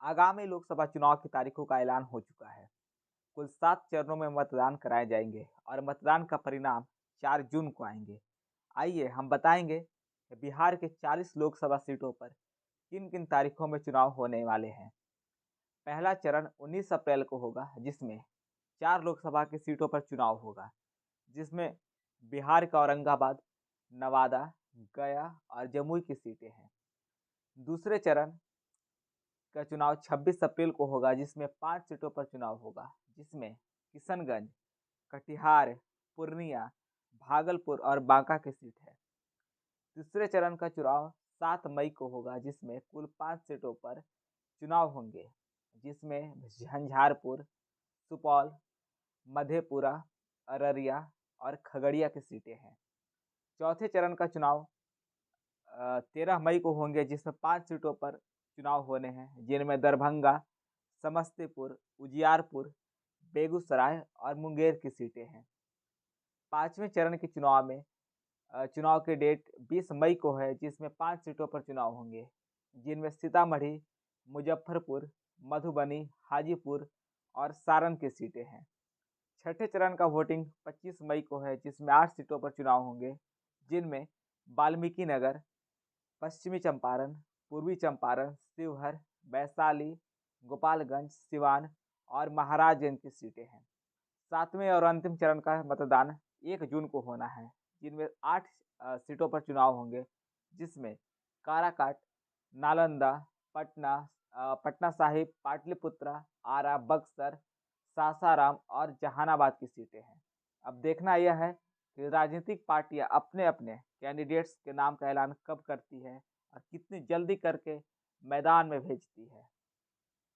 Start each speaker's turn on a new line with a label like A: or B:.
A: आगामी लोकसभा चुनाव की तारीखों का ऐलान हो चुका है। कुल 7 चरणों में मतदान कराए जाएंगे और मतदान का परिणाम 4 जून को आएंगे। आइए हम बताएंगे कि बिहार के 40 लोकसभा सीटों पर किन-किन तारीखों में चुनाव होने वाले हैं। पहला चरण 19 अप्रैल को होगा, जिसमें 4 लोकसभा की सीटों पर चुनाव होगा, जिसमें बिहार का औरंगाबाद, नवादा, गया और जमुई की सीटें हैं। दूसरे चरण का चुनाव 26 अप्रैल को होगा, जिसमें 5 सीटों पर चुनाव होगा, जिसमें किशनगंज, कटिहार, पूर्णिया, भागलपुर और बांका की सीट है। तीसरे चरण का चुनाव 7 मई को होगा, जिसमें कुल 5 सीटों पर चुनाव होंगे, जिसमें झंझारपुर, सुपौल, मधेपुरा, अररिया और खगड़िया की सीटें हैं। चौथे चरण का चुनाव 13 मई को होंगे, जिसमें 5 सीटों पर चुनाव होने हैं, जिनमें दरभंगा, समस्तीपुर, उजियारपुर, बेगूसराय और मुंगेर की सीटें हैं। पाँचवें चरण के चुनाव में चुनाव की डेट 20 मई को है, जिसमें 5 सीटों पर चुनाव होंगे, जिनमें सीतामढ़ी, मुजफ्फरपुर, मधुबनी, हाजीपुर और सारण की सीटें हैं। छठे चरण का वोटिंग 25 मई को है, जिसमें 8 सीटों पर चुनाव होंगे, जिनमें वाल्मीकि नगर, पश्चिमी चंपारण, पूर्वी चंपारण, शिवहर, वैशाली, गोपालगंज, सिवान और महाराजगंज की सीटें हैं। सातवें और अंतिम चरण का मतदान 1 जून को होना है, जिनमें 8 सीटों पर चुनाव होंगे, जिसमें काराकाट, नालंदा, पटना, पटना साहिब, पाटलिपुत्र, आरा, बक्सर, सासाराम और जहानाबाद की सीटें हैं। अब देखना यह है कि राजनीतिक पार्टियां अपने-अपने कैंडिडेट्स के नाम का ऐलान कब करती है और कितनी जल्दी करके मैदान में भेजती है।